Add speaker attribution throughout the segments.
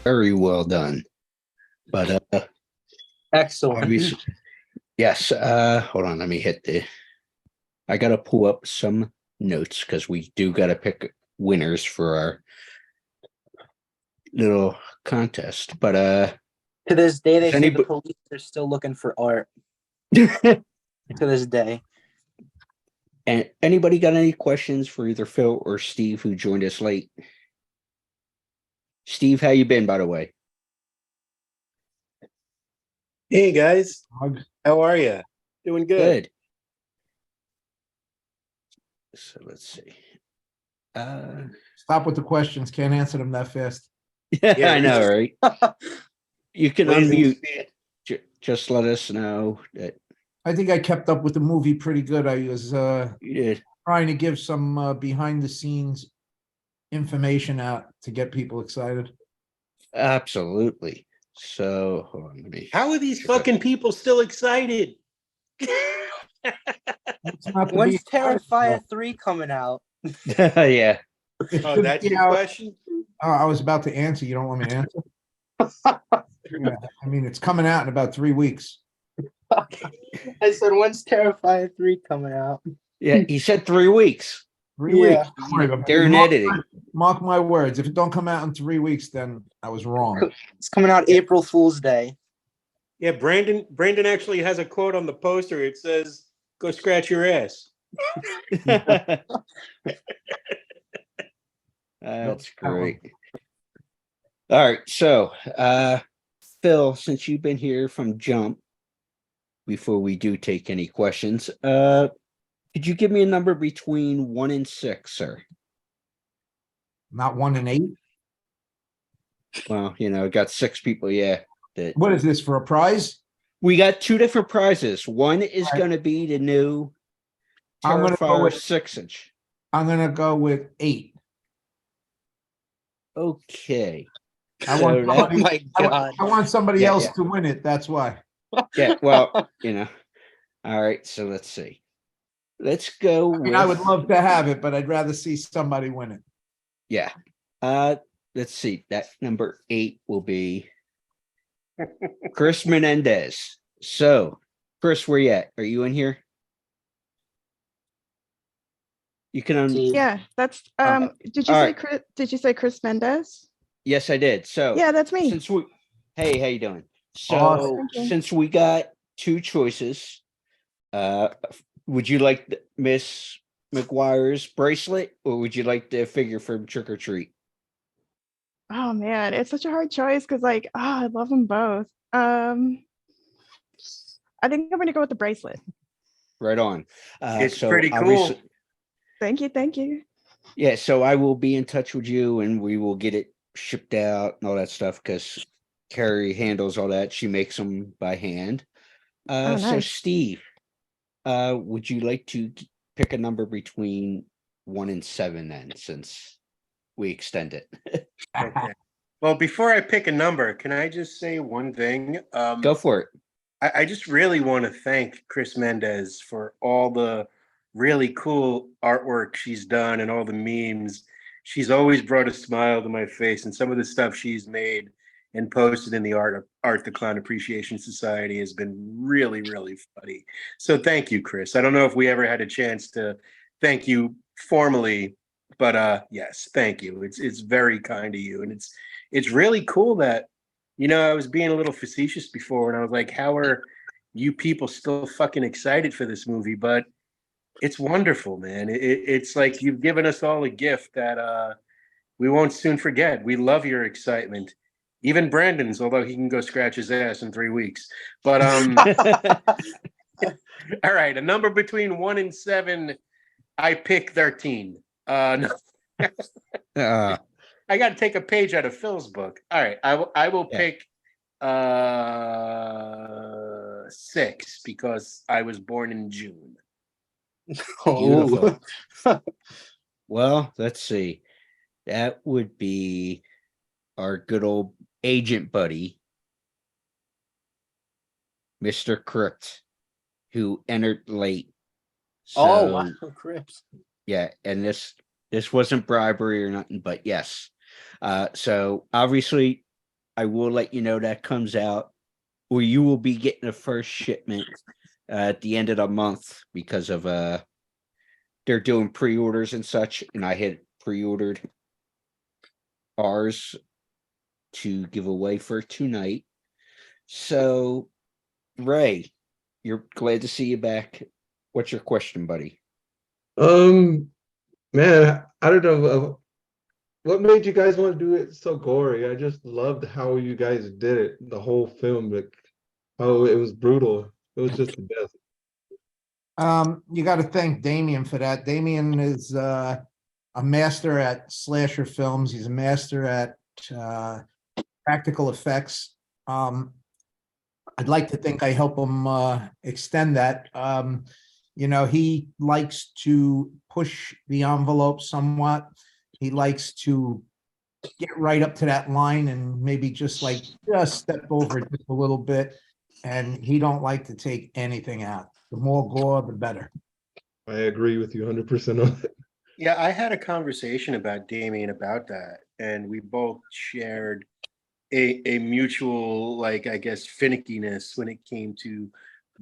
Speaker 1: Very well done. But
Speaker 2: Excellent.
Speaker 1: obviously, yes. Hold on, let me hit I gotta pull up some notes because we do gotta pick winners for our little contest. But
Speaker 2: To this day, they
Speaker 1: Does
Speaker 2: say the
Speaker 1: anybody-
Speaker 2: police are still looking for art. To this day.
Speaker 1: and anybody got any questions for either Phil or Steve who joined us late? Steve, how you been, by the way?
Speaker 3: Hey guys, how are you? Doing good.
Speaker 1: Good. So let's see.
Speaker 4: Stop with the questions. Can't answer them that fast.
Speaker 1: Yeah, I know, right? You can
Speaker 3: Blazing
Speaker 1: unmute.
Speaker 3: speed.
Speaker 1: Just let us know that
Speaker 4: I think I kept up with the movie pretty good. I was
Speaker 1: you did.
Speaker 4: trying to give some behind the scenes information out to get people excited.
Speaker 1: Absolutely. So hold on, let me.
Speaker 3: How are these fucking people still excited?
Speaker 4: It's not to
Speaker 2: When's
Speaker 4: be-
Speaker 2: Terrifier 3 coming out?
Speaker 1: Yeah.
Speaker 4: It
Speaker 3: Oh,
Speaker 4: should
Speaker 3: that's
Speaker 4: be
Speaker 3: your
Speaker 4: out-
Speaker 3: question?
Speaker 4: I was about to answer. You don't want me to answer? Yeah, I mean, it's coming out in about 3 weeks.
Speaker 2: I said, when's Terrifier 3 coming out?
Speaker 1: Yeah, he said 3 weeks.
Speaker 4: 3
Speaker 2: Yeah.
Speaker 4: weeks. Don't worry about it.
Speaker 1: They're in editing.
Speaker 4: Mark my words. If it don't come out in 3 weeks, then I was wrong.
Speaker 2: It's coming out April Fool's Day.
Speaker 3: Yeah, Brandon actually has a quote on the poster. It says, "Go scratch your ass."
Speaker 1: That's great. All right, so Phil, since you've been here from jump, before we do take any questions, could you give me a number between 1 and 6, sir?
Speaker 4: Not 1 and 8.
Speaker 1: Well, got 6 people, yeah. That
Speaker 4: What is this for a prize?
Speaker 1: we got 2 different prizes. One is
Speaker 4: All right.
Speaker 1: going to be the new
Speaker 4: I'm gonna go
Speaker 1: Terrifier
Speaker 4: with-
Speaker 1: 6-inch.
Speaker 4: I'm gonna go with 8.
Speaker 1: Okay.
Speaker 4: I
Speaker 1: So
Speaker 4: want
Speaker 1: that-
Speaker 4: somebody,
Speaker 2: Oh my God.
Speaker 4: I want somebody
Speaker 1: Yeah,
Speaker 4: else
Speaker 1: yeah.
Speaker 4: to win it. That's why.
Speaker 1: Yeah, well, all right, so let's see. Let's go
Speaker 4: I mean, I would love to have it, but I'd rather see somebody win it.
Speaker 1: Yeah. Let's see. That number 8 will be Chris Menendez. So, Chris, where you at? Are you in here? You can
Speaker 5: Yeah, that's did you
Speaker 1: All
Speaker 5: say
Speaker 1: right.
Speaker 5: Chris, did you say Chris Mendez?
Speaker 1: Yes, I did. So
Speaker 5: Yeah, that's me.
Speaker 1: since we hey, how you doing? So
Speaker 4: Awesome.
Speaker 5: Thank you.
Speaker 1: since we got 2 choices, would you like Miss McGuire's bracelet or would you like the figure from Trick or Treat?
Speaker 5: Oh man, it's such a hard choice because I love them both. I think I'm gonna go with the bracelet.
Speaker 1: Right on.
Speaker 3: It's
Speaker 1: so
Speaker 3: pretty
Speaker 1: obviously-
Speaker 3: cool.
Speaker 5: Thank you, thank you.
Speaker 1: Yeah, so I will be in touch with you and we will get it shipped out and all that stuff because Carrie handles all that. She makes them by hand.
Speaker 5: Oh,
Speaker 1: So
Speaker 5: nice.
Speaker 1: Steve, would you like to pick a number between 1 and 7 then, since we extend it?
Speaker 3: Okay. Well, before I pick a number, can I just say one thing?
Speaker 1: Go for it.
Speaker 3: I just really want to thank Chris Mendez for all the really cool artwork she's done and all the memes. She's always brought a smile to my face, and some of the stuff she's made and posted in the Art the Clown Appreciation Society has been really, really funny. So thank you, Chris. I don't know if we ever had a chance to thank you formally, but yes, thank you. It's very kind of you, and it's really cool that I was being a little facetious before, and I was like, how are you people still fucking excited for this movie? But it's wonderful, man. It's like you've given us all a gift that we won't soon forget. We love your excitement. Even Brandon's, although he can go scratch his ass in 3 weeks. But all right, a number between 1 and 7, I pick 13. No. I got to take a page out of Phil's book. All right, I will
Speaker 1: Yeah.
Speaker 3: pick 6 because I was born in June.
Speaker 1: Beautiful. Well, let's see. That would be our good old agent buddy, Mr. Crypt, who entered late.
Speaker 2: Oh,
Speaker 1: So,
Speaker 2: wow, Crips.
Speaker 1: yeah, and this wasn't bribery or nothing, but yes. So obviously I will let you know that comes out, or you will be getting the first shipment at the end of the month because of they're doing pre-orders and such, and I had pre-ordered ours to give away for tonight. So, Ray, you're glad to see you back. What's your question, buddy?
Speaker 6: Man, I don't know. What made you guys want to do it so gory? I just loved how you guys did it, the whole film, like how it was brutal. It was just the best.
Speaker 4: You got to thank Damien for that. Damien is a master at slasher films. He's a master at practical effects. I'd like to think I help him extend that. He likes to push the envelope somewhat. He likes to get right up to that line and maybe just step over it just a little bit. And he don't like to take anything out. The more gore, the better.
Speaker 6: I agree with you 100% on that.
Speaker 3: Yeah, I had a conversation about Damien about that, and we both shared a mutual, I guess, finickiness when it came to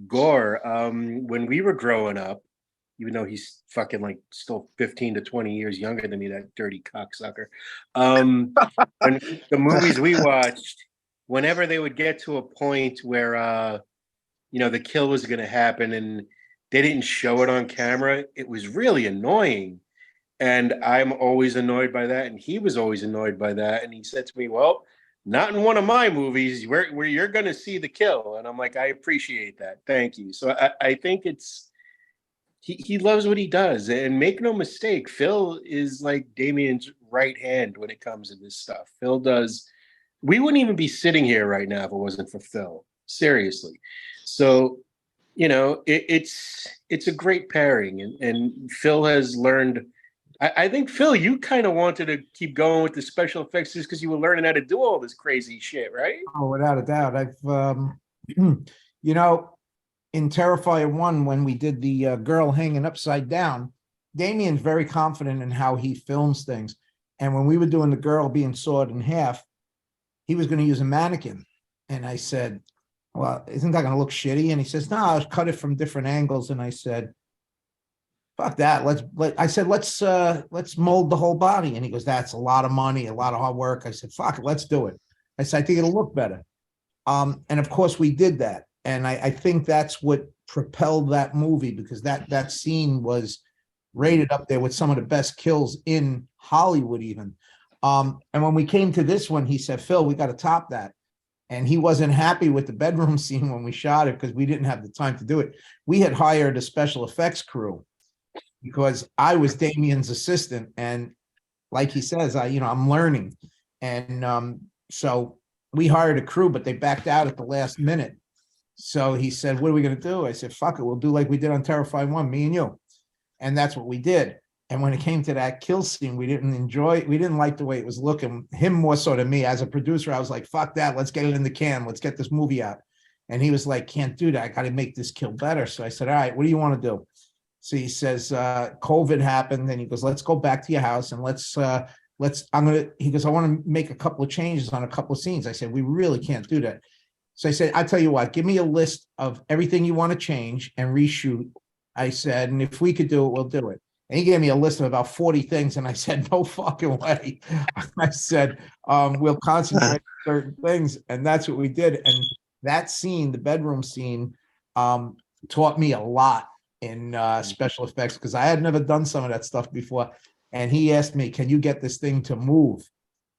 Speaker 3: gore. When we were growing up, even though he's fucking still 15 to 20 years younger than me, that dirty cocksucker. When the movies we watched, whenever they would get to a point where the kill was going to happen and they didn't show it on camera, it was really annoying. And I'm always annoyed by that. And he was always annoyed by that. And he said to me, well, not in one of my movies where you're going to see the kill. And I'm like, I appreciate that. Thank you. So I think he loves what he does. And make no mistake, Phil is like Damien's right hand when it comes to this stuff. Phil does. We wouldn't even be sitting here right now if it wasn't for Phil. Seriously. So, it's a great pairing. And Phil has learned. I think, Phil, you kind of wanted to keep going with the special effects just because you were learning how to do all this crazy shit, right?
Speaker 4: Oh, without a doubt. I've, in Terrifier 1, when we did the girl hanging upside down, Damien's very confident in how he films things. And when we were doing the girl being sawed in half, he was going to use a mannequin. And I said, well, isn't that going to look shitty? And he says, no, I'll cut it from different angles. And I said, fuck that. Let's mold the whole body. And he goes, that's a lot of money, a lot of hard work. I said, fuck it, let's do it. I said, I think it'll look better. And of course we did that. And I think that's what propelled that movie, because that scene was rated up there with some of the best kills in Hollywood even. And when we came to this one, he said, Phil, we got to top that. And he wasn't happy with the bedroom scene when we shot it because we didn't have the time to do it. We had hired a special effects crew because I was Damien's assistant. And like he says, I'm learning. And so we hired a crew, but they backed out at the last minute. So he said, what are we going to do? I said, fuck it. We'll do like we did on Terrifier 1, me and you. And that's what we did. And when it came to that kill scene, we didn't like the way it was looking. Him more so than me. As a producer, I was like, fuck that. Let's get it in the can. Let's get this movie out. And he was like, can't do that. I got to make this kill better. So I said, all right, what do you want to do? So he says, COVID happened. And he goes, let's go back to your house and he goes, I want to make a couple of changes on a couple of scenes. I said, we really can't do that. So I said, I tell you what, give me a list of everything you want to change and reshoot. I said, and if we could do it, we'll do it. And he gave me a list of about 40 things. And I said, no fucking way. I said, we'll concentrate on certain things. And that's what we did. And that scene, the bedroom scene, taught me a lot in special effects because I had never done some of that stuff before. And he asked me, can you get this thing to move?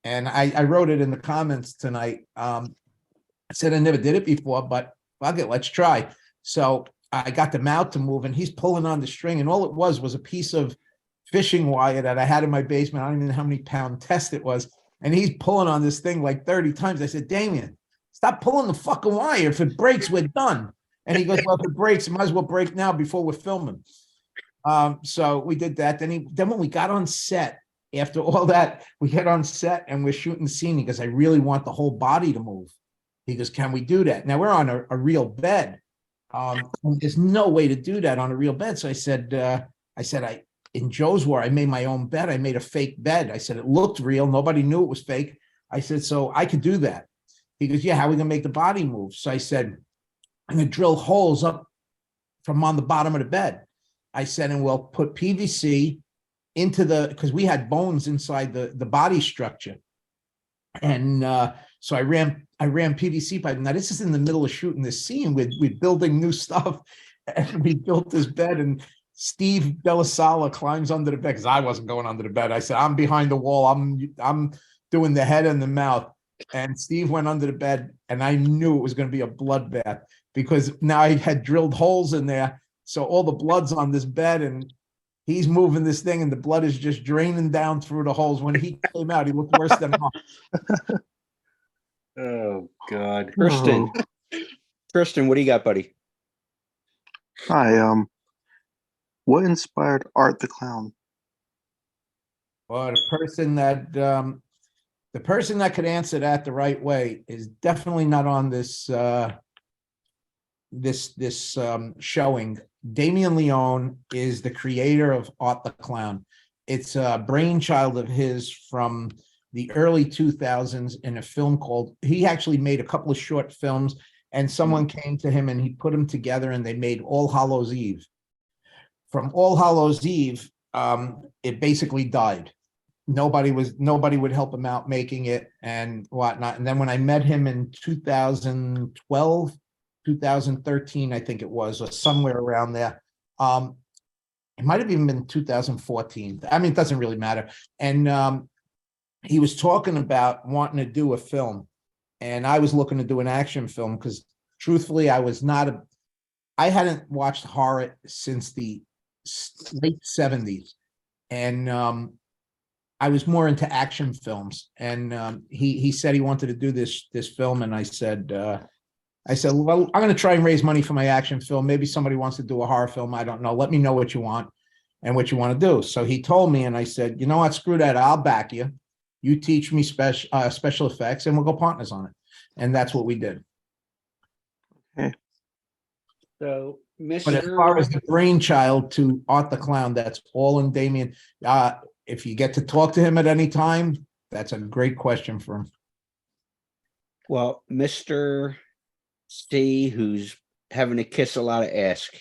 Speaker 4: And I wrote it in the comments tonight. I said, I never did it before, but fuck it, let's try. So I got the mouth to move and he's pulling on the string. And all it was a piece of fishing wire that I had in my basement. I don't even know how many pound test it was. And he's pulling on this thing like 30 times. I said, Damien, stop pulling the fucking wire. If it breaks, we're done. And he goes, well, if it breaks, it might as well break now before we're filming. So we did that. Then when we got on set, after all that, we get on set and we're shooting the scene. He goes, I really want the whole body to move. He goes, can we do that? Now we're on a real bed. There's no way to do that on a real bed. So I said, in Joe's War, I made my own bed. I made a fake bed. I said, it looked real. Nobody knew it was fake. I said, so I could do that. He goes, yeah, how are we gonna make the body move? So I said, I'm gonna drill holes up from on the bottom of the bed. I said, and we'll put PVC into because we had bones inside the body structure. And so I ran PVC pipe. Now this is in the middle of shooting this scene with building new stuff. And we built this bed, and Steve Delasala climbs under the bed because I wasn't going under the bed. I said, I'm behind the wall. I'm doing the head and the mouth. And Steve went under the bed, and I knew it was going to be a bloodbath because now I had drilled holes in there. So all the blood's on this bed, and he's moving this thing, and the blood is just draining down through the holes. When he came out, he looked worse than us.
Speaker 3: Oh God.
Speaker 1: Tristan. Tristan, what do you got, buddy?
Speaker 7: Hi, what inspired Art the Clown?
Speaker 4: Well, the person that could answer that the right way is definitely not on this showing. Damien Leone is the creator of Art the Clown. It's a brainchild of his from the early 2000s in a film called, he actually made a couple of short films, and someone came to him and he put them together and they made All Hallows Eve. From All Hallows Eve, it basically died. Nobody would help him out making it and whatnot. And then when I met him in 2012, 2013, I think it was, or somewhere around there. It might have even been 2014. I mean, it doesn't really matter. And he was talking about wanting to do a film. And I was looking to do an action film because truthfully, I hadn't watched horror since the late 70s. And I was more into action films. And he said he wanted to do this film. And I said, well, I'm going to try and raise money for my action film. Maybe somebody wants to do a horror film. I don't know. Let me know what you want and what you want to do. So he told me, and I said, you know what? Screw that. I'll back you. You teach me special effects, and we'll go partners on it. And that's what we did.
Speaker 1: So,
Speaker 4: But as far as the brainchild to Art the Clown, that's all in Damien. If you get to talk to him at any time, that's a great question for him.
Speaker 1: Well, Mr. C, who's having to kiss a lot of ass.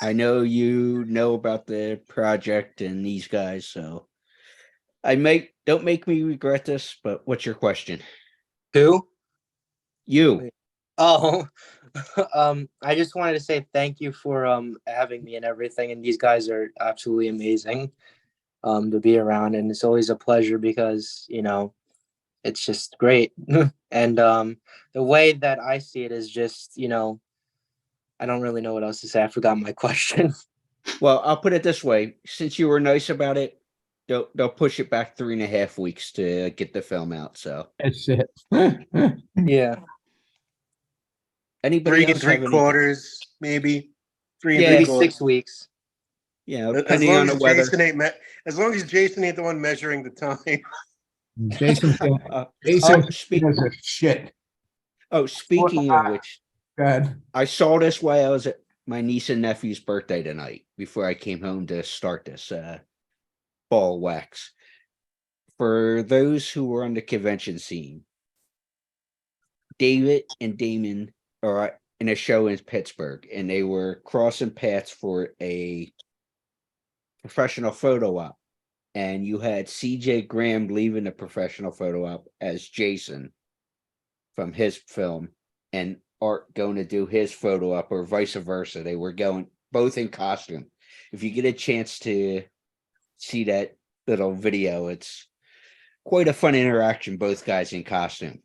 Speaker 1: I know you know about the project and these guys, so don't make me regret this, but what's your question?
Speaker 2: Who?
Speaker 1: You.
Speaker 2: Oh, I just wanted to say thank you for having me and everything. And these guys are absolutely amazing to be around, and it's always a pleasure because it's just great. And the way that I see it is just I don't really know what else to say. I forgot my question.
Speaker 1: Well, I'll put it this way: since you were nice about it, they'll push it back 3.5 weeks to get the film out. So
Speaker 4: that's it.
Speaker 2: Yeah.
Speaker 1: Anybody
Speaker 3: 3
Speaker 1: else have any-
Speaker 3: 3/4, maybe 3
Speaker 1: Yeah.
Speaker 3: and
Speaker 2: Maybe
Speaker 3: 3/4.
Speaker 2: 6 weeks.
Speaker 1: Yeah,
Speaker 3: As
Speaker 1: depending
Speaker 3: long
Speaker 1: on the
Speaker 3: as
Speaker 1: weather.
Speaker 3: Jason ain't as long as Jason ain't the one measuring the time.
Speaker 4: Jason
Speaker 1: Speaking
Speaker 4: does a shit.
Speaker 1: of which,
Speaker 4: Go ahead.
Speaker 1: I saw this while I was at my niece and nephew's birthday tonight before I came home to start this ball wax. For those who were on the convention scene, David and Damon are in a show in Pittsburgh, and they were crossing paths for a professional photo op. And you had CJ Graham leaving the professional photo op as Jason from his film, and Art going to do his photo op, or vice versa. They were going both in costume. If you get a chance to see that little video, it's quite a fun interaction, both guys in costume.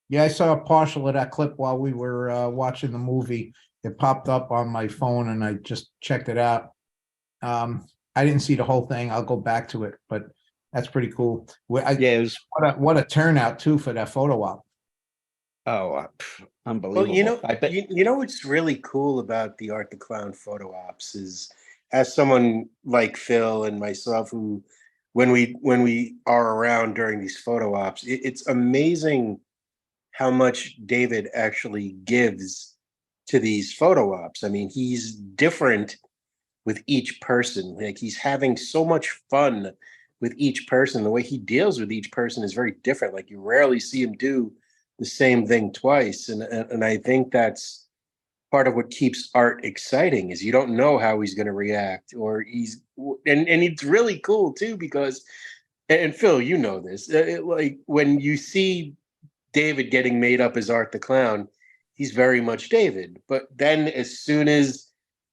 Speaker 4: Yeah, I saw a partial of that clip while we were watching the movie. It popped up on my phone and I just checked it out. I didn't see the whole thing. I'll go back to it, but that's pretty cool.
Speaker 1: It was
Speaker 4: What a turnout too for that photo op.
Speaker 1: Unbelievable.
Speaker 3: Well,
Speaker 1: I bet
Speaker 3: what's really cool about the Art the Clown photo ops is, as someone like Phil and myself, who when we are around during these photo ops, it's amazing how much David actually gives to these photo ops. I mean, he's different with each person. Like, he's having so much fun with each person. The way he deals with each person is very different. Like, you rarely see him do the same thing twice. And I think that's part of what keeps art exciting, is you don't know how he's going to react, or and it's really cool too, because, and Phil, you know this, like when you see David getting made up as Art the Clown, he's very much David. But then as soon as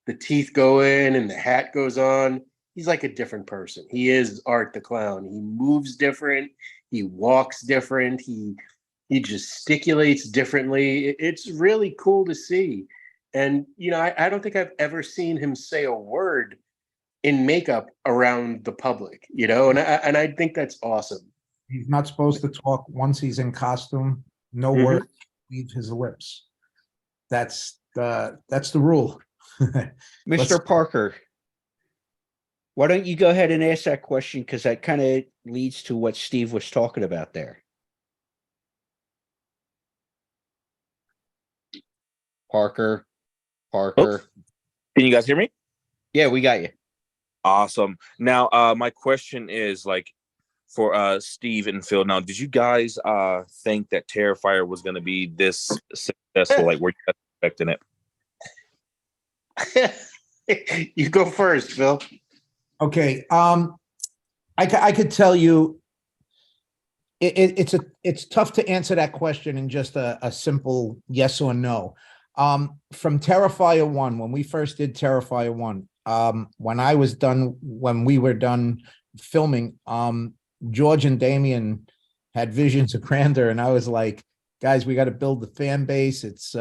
Speaker 3: the teeth go in and the hat goes on, he's like a different person. He is Art the Clown. He moves different. He walks different. He gesticulates differently. It's really cool to see. And, you know, I don't think I've ever seen him say a word in makeup around the public, you know, and I think that's awesome.
Speaker 4: He's not supposed to talk once he's in costume. No
Speaker 3: Mhm.
Speaker 4: word leave his lips. That's the rule.
Speaker 1: Mr. Parker, why don't you go ahead and ask that question? Because that kind of leads to what Steve was talking about there. Parker.
Speaker 8: Can you guys hear me?
Speaker 1: Yeah, we got you.
Speaker 8: Awesome. Now, my question is like for Steve and Phil. Now, did you guys think that Terrifier was going to be this successful? Like, were you guys expecting
Speaker 3: it? You go first, Phil.
Speaker 4: Okay. I could tell you it's tough to answer that question in just a simple yes or no. From Terrifier 1, when we first did Terrifier 1, when we were done filming, George and Damien had visions of grandeur, and I was like, guys, we got to build the fan base. It's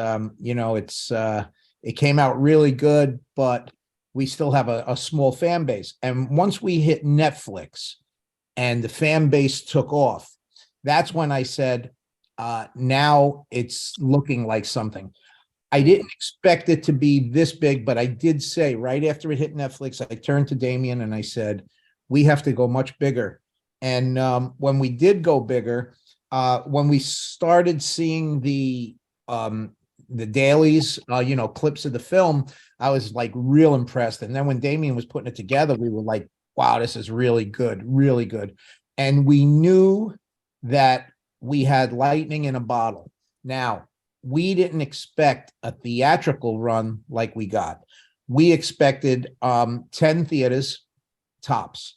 Speaker 4: it came out really good, but we still have a small fan base. And once we hit Netflix and the fan base took off, that's when I said, now it's looking like something. I didn't expect it to be this big, but I did say right after it hit Netflix, I turned to Damien and I said, we have to go much bigger. And when we did go bigger, when we started seeing the dailies, clips of the film, I was like real impressed. And then when Damien was putting it together, we were like, wow, this is really good, really good. And we knew that we had lightning in a bottle. Now, we didn't expect a theatrical run like we got. We expected 10 theaters tops.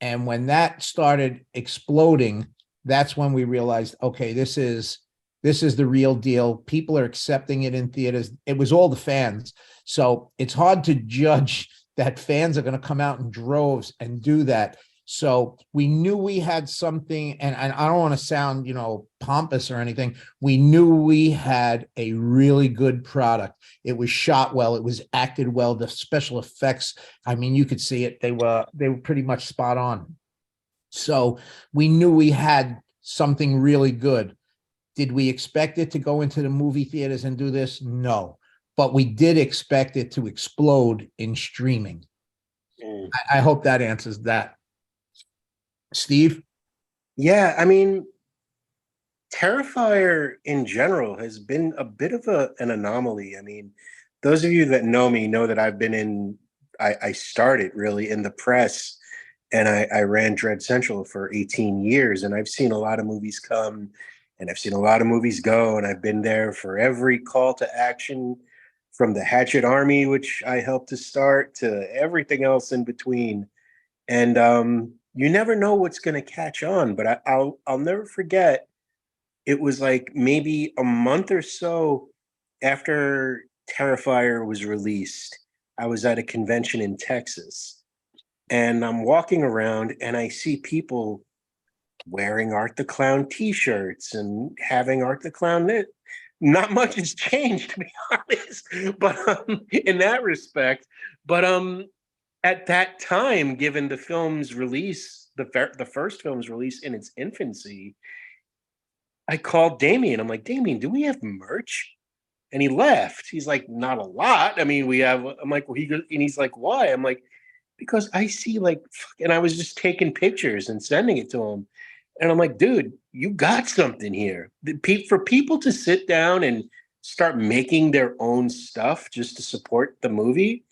Speaker 4: And when that started exploding, that's when we realized, okay, this is the real deal. People are accepting it in theaters. It was all the fans. So it's hard to judge that fans are going to come out in droves and do that. So we knew we had something, and I don't want to sound, pompous or anything. We knew we had a really good product. It was shot well. It was acted well. The special effects, I mean, you could see it. They were pretty much spot on. So we knew we had something really good. Did we expect it to go into the movie theaters and do this? No, but we did expect it to explode in streaming. I hope that answers that. Steve?
Speaker 3: Yeah, I mean, Terrifier in general has been a bit of an anomaly. I mean, those of you that know me know that I've been I started really in the press, and I ran Dread Central for 18 years, and I've seen a lot of movies come and I've seen a lot of movies go, and I've been there for every call to action, from the Hatchet Army, which I helped to start, to everything else in between. And you never know what's going to catch on, but I'll never forget. It was like maybe a month or so after Terrifier was released, I was at a convention in Texas, and I'm walking around and I see people wearing Art the Clown t-shirts and having Art the Clown knit. Not much has changed, to be honest, but in that respect. But at that time, given the film's release, the first film's release in its infancy, I called Damien. I'm like, Damien, do we have merch? And he laughed. He's like, not a lot. I mean, we have. I'm like, well, and he's like, why? I'm like, because I see like, and I was just taking pictures and sending it to him. And I'm like, dude, you got something here. For people to sit down and start making their own stuff just to support the movie,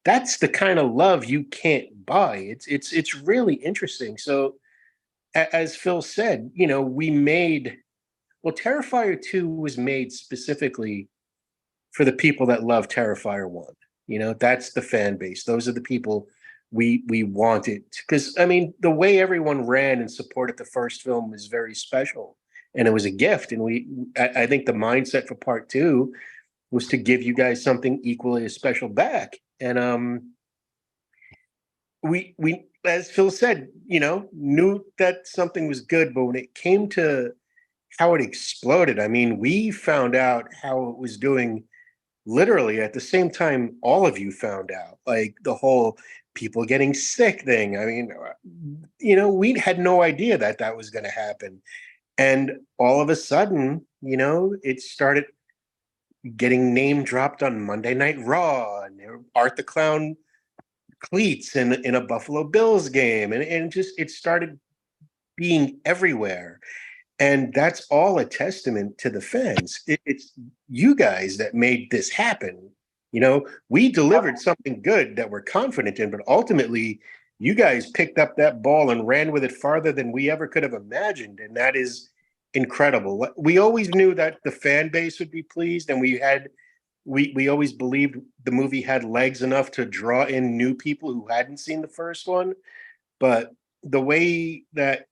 Speaker 3: that's the kind of love you can't buy. It's really interesting. So, as Phil said, we made well, Terrifier 2 was made specifically for the people that love Terrifier 1. You know, that's the fan base. Those are the people we wanted. Because, I mean, the way everyone ran and supported the first film was very special. And it was a gift. And I think the mindset for part 2 was to give you guys something equally as special back. And we as Phil said, you know, knew that something was good, but when it came to how it exploded, I mean, we found out how it was doing literally at the same time all of you found out, like the whole people getting sick thing. I mean, you know, we had no idea that that was going to happen. And all of a sudden, you know, it started getting name dropped on Monday Night Raw, and Art the Clown cleats in a Buffalo Bills game, and just it started being everywhere. And that's all a testament to the fans. It's you guys that made this happen. You know, we delivered something good that we're confident in, but ultimately you guys picked up that ball and ran with it farther than we ever could have imagined. And that is incredible. We always knew that the fan base would be pleased, and we always believed the movie had legs enough to draw in new people who hadn't seen the first one. But the way that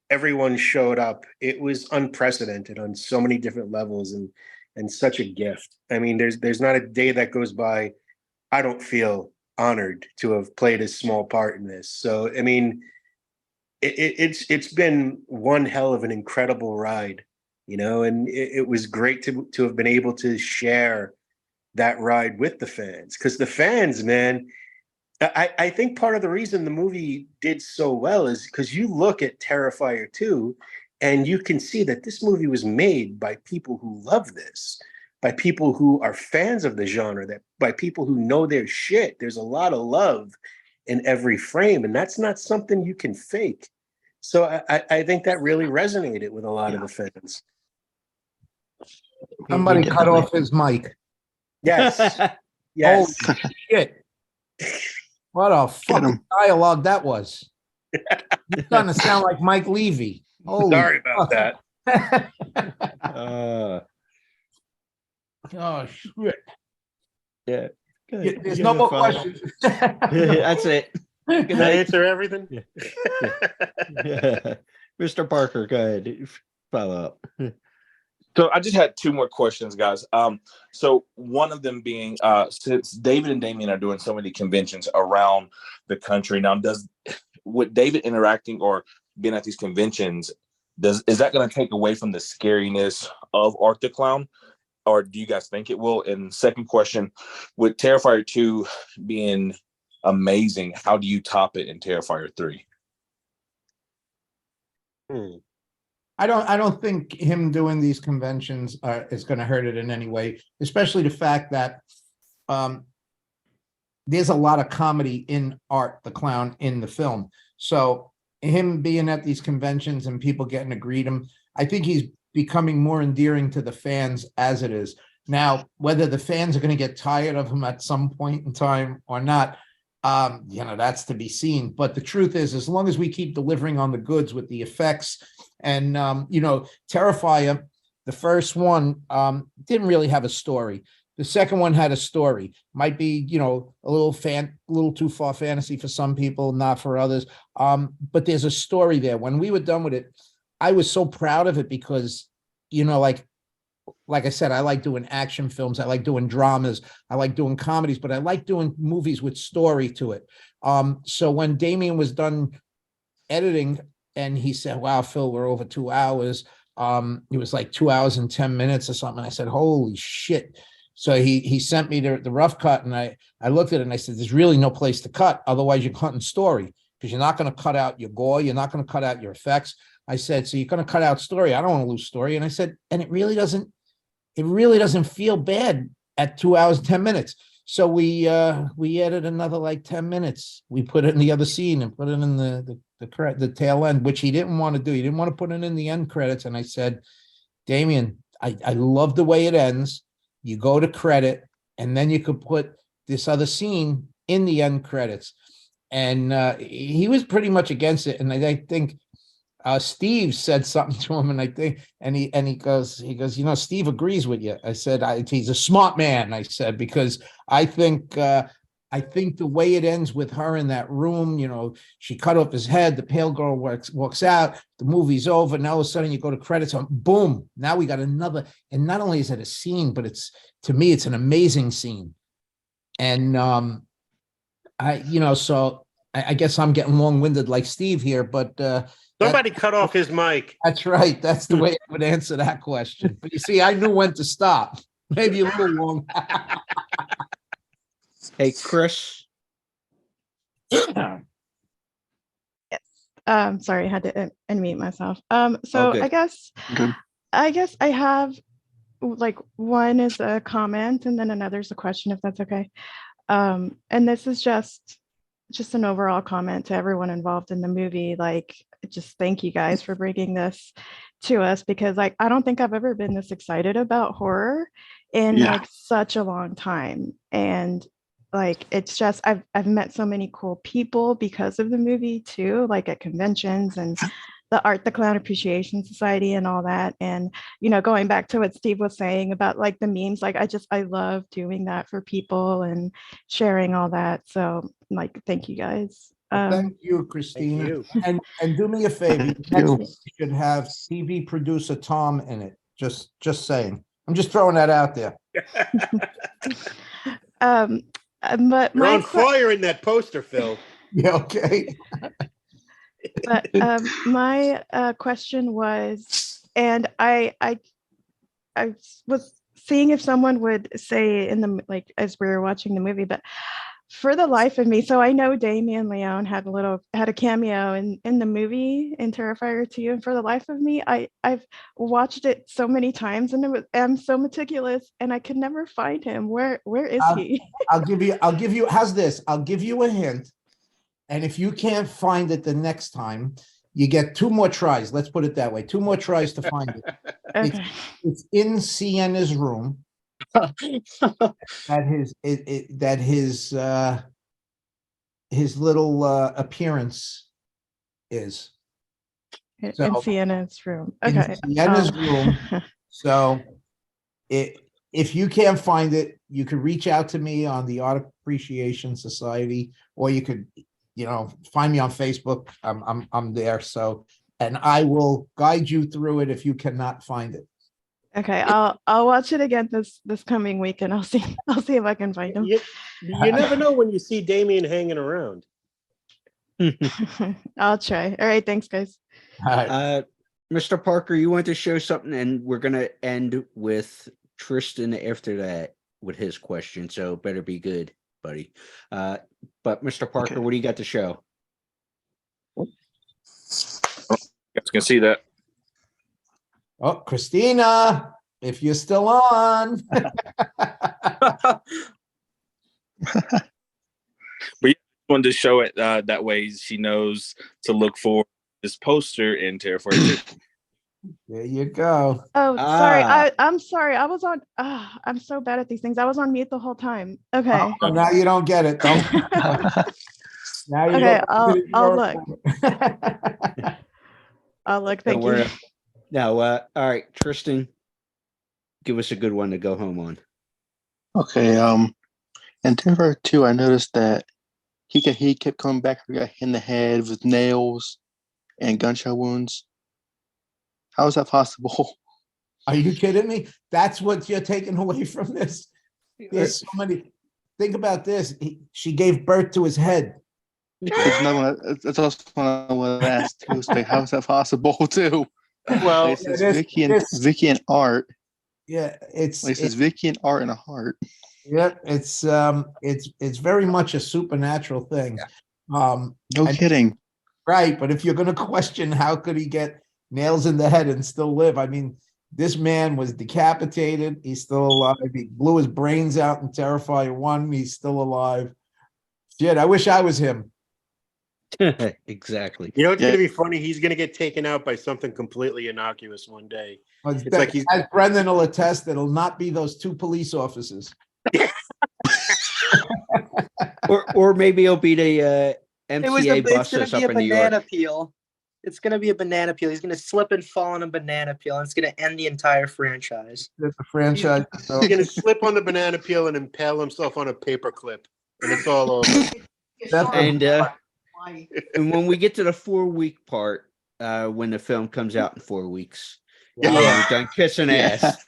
Speaker 3: everyone showed up, it was unprecedented on so many different levels, and such a gift. I mean, there's not a day that goes by I don't feel honored to have played a small part in this. So I mean, it's been one hell of an incredible ride, you know, and it was great to have been able to share that ride with the fans, because the fans, man, I think part of the reason the movie did so well is because you look at Terrifier 2 and you can see that this movie was made by people who love this, by people who are fans of the genre, that by people who know their shit. There's a lot of love in every frame, and that's not something you can fake. So I think that really resonated with a lot of the fans.
Speaker 4: Somebody cut off his mic.
Speaker 3: Yes. Yes.
Speaker 4: Holy shit. What a fucking dialogue that was. It's starting to sound like Mike Levy. Holy
Speaker 3: Sorry about that.
Speaker 4: Oh, shit.
Speaker 1: Yeah. Good.
Speaker 4: There's
Speaker 1: Good
Speaker 4: no more
Speaker 1: follow.
Speaker 4: questions.
Speaker 1: That's it. Good
Speaker 3: Did I
Speaker 1: night.
Speaker 3: answer everything?
Speaker 1: Yeah. Mr. Parker, go ahead. Follow up.
Speaker 8: So I just had two more questions, guys. So one of them being, since David and Damien are doing so many conventions around the country now, with David interacting or being at these conventions, is that going to take away from the scariness of Art the Clown, or do you guys think it will? And second question, with Terrifier 2 being amazing, how do you top it in Terrifier 3?
Speaker 4: I don't think him doing these conventions is going to hurt it in any way, especially the fact that there's a lot of comedy in Art the Clown in the film. So him being at these conventions and people getting to greet him, I think he's becoming more endearing to the fans as it is. Now, whether the fans are going to get tired of him at some point in time or not, you know, that's to be seen. But the truth is, as long as we keep delivering on the goods with the effects and, you know, Terrifier, the first one didn't really have a story. The second one had a story. Might be, you know, a little too far fantasy for some people, not for others. But there's a story there. When we were done with it, I was so proud of it because, you know, like I said, I like doing action films. I like doing dramas. I like doing comedies, but I like doing movies with story to it. So when Damien was done editing and he said, wow, Phil, we're over 2 hours. It was like 2 hours and 10 minutes or something. I said, holy shit. So he sent me the rough cut, and I looked at it and I said, there's really no place to cut. Otherwise you're cutting story, because you're not going to cut out your gore. You're not going to cut out your effects. I said, so you're going to cut out story. I don't want to lose story. And I said, and it really doesn't feel bad at 2 hours, 10 minutes. So we added another like 10 minutes. We put it in the other scene and put it in the tail end, which he didn't want to do. He didn't want to put it in the end credits. And I said, Damien, I love the way it ends. You go to credit, and then you could put this other scene in the end credits. And he was pretty much against it. And I think Steve said something to him, and I think, and he goes, Steve agrees with you. I said, he's a smart man. I said, because I think the way it ends with her in that room, she cut off his head, the pale girl walks out, the movie's over. Now all of a sudden you go to credits, and boom, now we got another. And not only is it a scene, but to me, it's an amazing scene. And so I guess I'm getting long-winded like Steve here, but
Speaker 3: Somebody cut off his mic.
Speaker 4: that's right. That's the way I would answer that question. But you see, I knew when to stop. Maybe a little long.
Speaker 1: Hey, Chris.
Speaker 5: Yes. Sorry, I had to unmute myself. So
Speaker 1: good.
Speaker 7: Good.
Speaker 5: I guess I have like one is a comment and then another's a question, if that's okay. And this is just an overall comment to everyone involved in the movie. Like, just thank you guys for bringing this to us, because like I don't think I've ever been this excited about horror in like such a long time. And like it's just I've met so many cool people because of the movie too, like at conventions and the Clown Appreciation Society and all that. And going back to what Steve was saying about like the memes, like I love doing that for people and sharing all that. So like thank you guys.
Speaker 4: Thank you, Christina.
Speaker 3: you.
Speaker 4: And do me a favor.
Speaker 7: Thank
Speaker 4: Next
Speaker 7: you.
Speaker 4: week you should have TV producer Tom in it. Just saying. I'm just throwing that out there.
Speaker 5: But
Speaker 3: You're on fire in that poster, Phil.
Speaker 4: Yeah, okay.
Speaker 5: But my question was, and I was seeing if someone would say in the like as we were watching the movie, but for the life of me, so I know Damien Leone had a cameo in the movie in Terrifier 2, and for the life of me, I've watched it so many times, and I'm so meticulous, and I could never find him. Where is he?
Speaker 4: I'll give you. How's this? I'll give you a hint. And if you can't find it the next time, you get 2 more tries. Let's put it that way. 2 more tries to find it.
Speaker 5: Okay.
Speaker 4: It's in Sienna's room. That his little appearance is.
Speaker 5: In
Speaker 4: So-
Speaker 5: Sienna's room.
Speaker 4: in
Speaker 5: Okay.
Speaker 4: Sienna's room. So if you can't find it, you could reach out to me on the Art Appreciation Society, or you could, find me on Facebook. I'm there. So, and I will guide you through it if you cannot find it.
Speaker 5: Okay, I'll watch it again this coming week, and I'll see if I can find him.
Speaker 3: You never know when you see Damien hanging around.
Speaker 5: I'll try. All right, thanks, guys.
Speaker 4: All right.
Speaker 1: Mr. Parker, you want to show something, and we're gonna end with Tristan after that with his question. So better be good, buddy. But Mr. Parker,
Speaker 7: Okay.
Speaker 1: what do you got to show?
Speaker 8: You guys can see that.
Speaker 4: Oh, Christina, if you're still on.
Speaker 8: Wanted to show it that way she knows to look for this poster in Terrifier 2.
Speaker 4: There you go.
Speaker 5: Oh, sorry.
Speaker 1: Ah.
Speaker 5: I'm sorry. I was on. I'm so bad at these things. I was on mute the whole time. Okay.
Speaker 4: Oh, now you don't get it. Don't. Now you
Speaker 5: Okay,
Speaker 4: don't-
Speaker 5: I'll look. I'll look. Thank
Speaker 1: Don't worry.
Speaker 5: you.
Speaker 1: Now, all right, Tristan, give us a good one to go home on.
Speaker 7: Okay. In Terrifier 2, I noticed that he kept coming back. He got hit in the head with nails and gunshot wounds. How is that possible?
Speaker 4: Are you kidding me? That's what you're taking away from this. There's so many. Think about this. She gave birth to his head.
Speaker 7: That's also what I want to ask too. It's like, how is that possible too?
Speaker 3: Well,
Speaker 7: It says
Speaker 4: this-
Speaker 7: Vicky and Art.
Speaker 4: Yeah,
Speaker 7: It says Vicky and Art and a heart.
Speaker 4: yeah, it's very much a supernatural thing.
Speaker 7: No
Speaker 4: And-
Speaker 7: kidding.
Speaker 4: Right, but if you're going to question how could he get nails in the head and still live, I mean, this man was decapitated. He's still alive. He blew his brains out in Terrifier 1. He's still alive. Shit, I wish I was him.
Speaker 1: Exactly.
Speaker 3: you know what's
Speaker 7: Yeah.
Speaker 3: going to be funny? He's going to get taken out by something completely innocuous one day.
Speaker 4: It's
Speaker 3: like he's-
Speaker 4: as Brendan will attest, it'll not be those 2 police officers.
Speaker 1: Or maybe it'll be the
Speaker 2: It was
Speaker 1: MTA
Speaker 2: it's
Speaker 1: buses
Speaker 2: gonna be
Speaker 1: up
Speaker 2: a
Speaker 1: in New
Speaker 2: banana
Speaker 1: York.
Speaker 2: peel. It's gonna be a banana peel. He's gonna slip and fall on a banana peel, and it's gonna end the entire franchise.
Speaker 4: The franchise.
Speaker 3: He's gonna slip on the banana peel and impale himself on a paper clip, and it's all over.
Speaker 1: And when we get to the 4-week part, when the film comes out in 4 weeks,
Speaker 2: Yeah.
Speaker 1: you're done kissing
Speaker 7: Yeah.
Speaker 1: ass.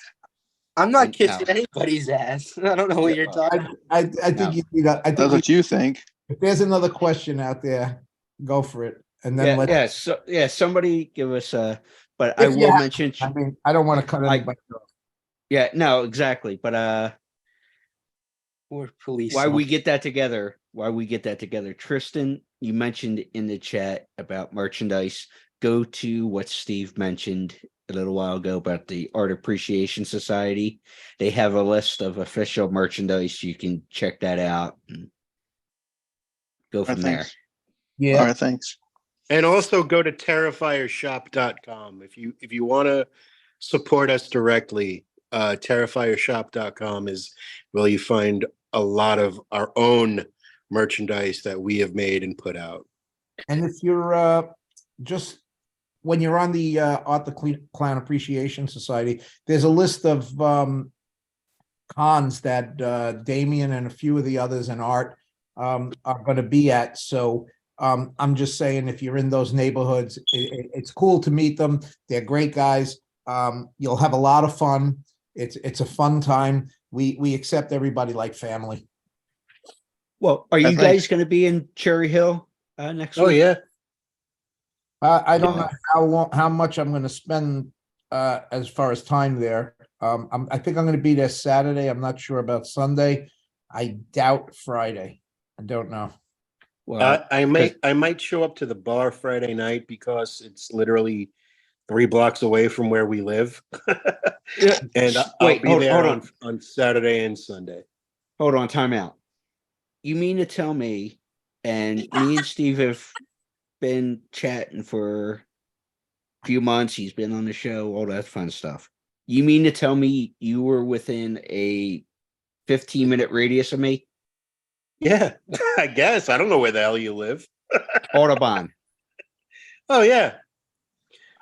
Speaker 2: I'm not
Speaker 1: No.
Speaker 2: kissing anybody's ass. I don't know what you're talking.
Speaker 4: I think you need. I
Speaker 7: That's
Speaker 4: think
Speaker 7: what you think.
Speaker 4: if there's another question out there, go for it, and then let's.
Speaker 1: Somebody give us a. But I
Speaker 4: If you
Speaker 1: will
Speaker 4: have-
Speaker 1: mention.
Speaker 4: I mean, I don't want to cut anybody off.
Speaker 1: Yeah, no, exactly. But
Speaker 2: Or police.
Speaker 1: why we get that together? Tristan, you mentioned in the chat about merchandise. Go to what Steve mentioned a little while ago about the Art Appreciation Society. They have a list of official merchandise. You can check that out and go from there.
Speaker 7: Thanks.
Speaker 4: Yeah.
Speaker 7: All right, thanks.
Speaker 3: And also go to terrifiershop.com if you want to support us directly. Terrifiershop.com is where you find a lot of our own merchandise that we have made and put out.
Speaker 4: And if you're just when you're on the Art the Clown Appreciation Society, there's a list of cons that Damien and a few of the others and Art are going to be at. So I'm just saying, if you're in those neighborhoods, it's cool to meet them. They're great guys. You'll have a lot of fun. It's a fun time. We accept everybody like family.
Speaker 1: Well, are you
Speaker 7: Thanks.
Speaker 1: guys going to be in Cherry Hill next week?
Speaker 3: Oh yeah.
Speaker 4: I don't know how much I'm going to spend as far as time there. I think I'm going to be there Saturday. I'm not sure about Sunday. I doubt Friday. I don't know.
Speaker 1: Well,
Speaker 3: I might show up to the bar Friday night because it's literally 3 blocks away from where we live.
Speaker 1: Yeah.
Speaker 3: And I'll
Speaker 1: Wait,
Speaker 3: be
Speaker 1: hold
Speaker 3: there
Speaker 1: on.
Speaker 3: on Saturday and Sunday.
Speaker 1: Hold on, time out. You mean to tell me, and me and Steve have been chatting for a few months, he's been on the show, all that fun stuff. You mean to tell me you were within a 15-minute radius of me?
Speaker 3: Yeah, I guess. I don't know where the hell you live.
Speaker 1: Audubon.
Speaker 3: Oh, yeah.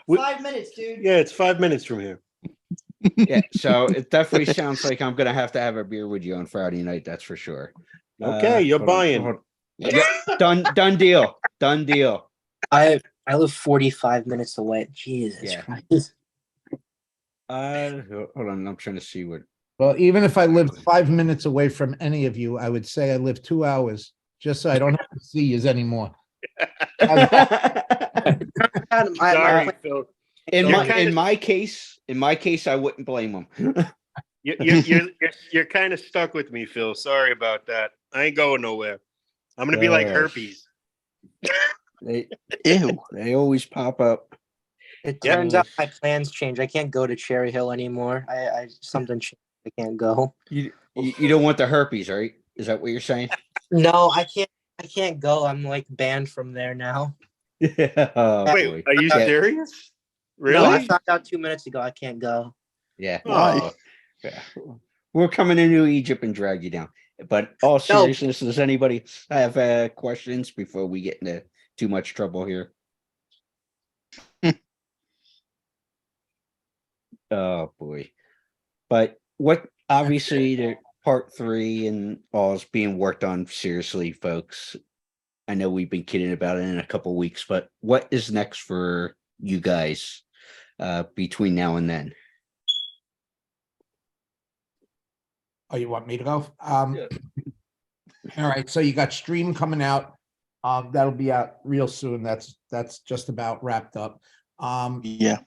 Speaker 9: 5 minutes, dude.
Speaker 3: Yeah, it's 5 minutes from here.
Speaker 1: Yeah, so it definitely sounds like I'm gonna have to have a beer with you on Friday night, that's for sure.
Speaker 3: Okay, you're
Speaker 1: hold on,
Speaker 3: buying.
Speaker 1: hold on. Yeah, done deal. Done deal.
Speaker 2: I live 45 minutes away. Jesus
Speaker 1: Yeah.
Speaker 2: Christ.
Speaker 1: Hold on, I'm trying to see what.
Speaker 4: Well, even if I lived 5 minutes away from any of you, I would say I live 2 hours, just so I don't have to see you anymore.
Speaker 3: Sorry, Phil.
Speaker 1: In my case, I wouldn't blame him.
Speaker 3: You're kind of stuck with me, Phil. Sorry about that. I ain't going nowhere. I'm gonna be like herpes.
Speaker 1: They
Speaker 7: Ew.
Speaker 1: they always pop up.
Speaker 2: It
Speaker 3: Yeah.
Speaker 2: turns out my plans changed. I can't go to Cherry Hill anymore. I something changed. I can't go.
Speaker 1: You don't want the herpes, right? Is that what you're saying?
Speaker 2: No, I can't go. I'm like banned from there now.
Speaker 1: Yeah. Oh,
Speaker 3: Wait,
Speaker 1: boy.
Speaker 3: are you
Speaker 1: Yeah.
Speaker 3: serious? Really?
Speaker 2: No, I found out 2 minutes ago. I can't go.
Speaker 1: Yeah.
Speaker 7: Why?
Speaker 1: Yeah. We're coming into Egypt and drag you down. But all seriousness, does anybody have questions before we get into too much trouble here? Oh boy. But what obviously the part 3 and all is being worked on seriously, folks. I know we've been kidding about it in a couple weeks, but what is next for you guys between now and then?
Speaker 4: Oh, you want me to go?
Speaker 1: Yeah.
Speaker 4: All right, so you got Stream coming out. That'll be out real soon. That's just about wrapped up.
Speaker 7: Yeah,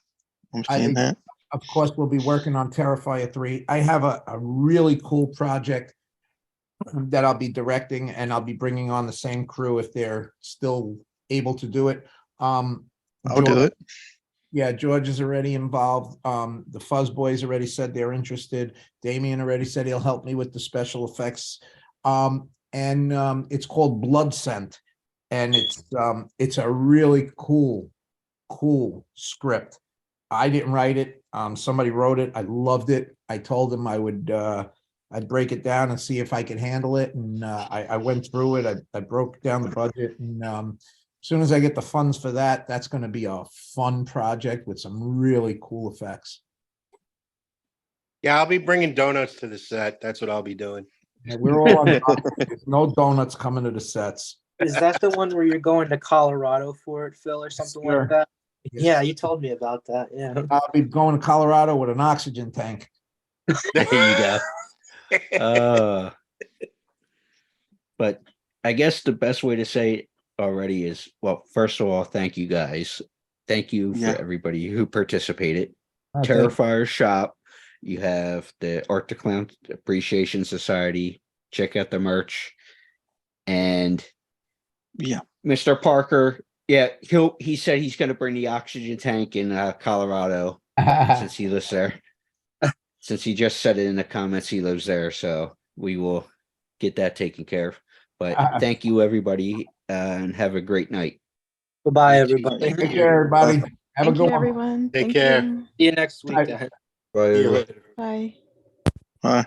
Speaker 7: I'm seeing that.
Speaker 4: Of course, we'll be working on Terrifier 3. I have a really cool project that I'll be directing, and I'll be bringing on the same crew if they're still able to do it.
Speaker 7: I'll do it.
Speaker 4: Yeah, George is already involved. The Fuzz Boys already said they're interested. Damien already said he'll help me with the special effects. And it's called Blood Scent, and it's a really cool script. I didn't write it. Somebody wrote it. I loved it. I told him I would I'd break it down and see if I could handle it. And I went through it. I broke down the budget and soon as I get the funds for that, that's gonna be a fun project with some really cool effects.
Speaker 3: Yeah, I'll be bringing donuts to the set. That's what I'll be doing.
Speaker 4: And we're all on, there's no donuts coming to the sets.
Speaker 2: Is that the one where you're going to Colorado for it, Phil, or something
Speaker 4: Sure.
Speaker 2: like that?
Speaker 4: Yes.
Speaker 2: Yeah, you told me about that. Yeah.
Speaker 4: I'll be going to Colorado with an oxygen tank.
Speaker 1: There you go. But I guess the best way to say it already is, well, first of all, thank you guys. Thank you for
Speaker 7: Yeah.
Speaker 1: everybody who participated.
Speaker 4: Okay.
Speaker 1: Terrifier shop. You have the Art to Clown Appreciation Society. Check out the merch. And
Speaker 7: Yeah.
Speaker 1: Mr. Parker, yeah, he said he's gonna bring the oxygen tank in Colorado since he lives there. Since he just said it in the comments, he lives there, so we will get that taken care of. But thank you, everybody, and have a great night.
Speaker 2: Bye-bye,
Speaker 3: Thank you.
Speaker 2: everybody.
Speaker 4: Take care, everybody. Have a
Speaker 5: Thank
Speaker 4: good
Speaker 5: you,
Speaker 4: one.
Speaker 5: everyone.
Speaker 3: Take
Speaker 5: Thank
Speaker 3: care.
Speaker 5: you.
Speaker 2: See you next week,
Speaker 4: Bye.
Speaker 2: guys.
Speaker 6: Bye,
Speaker 3: See you
Speaker 6: everyone.
Speaker 3: later.
Speaker 5: Bye.
Speaker 7: Bye.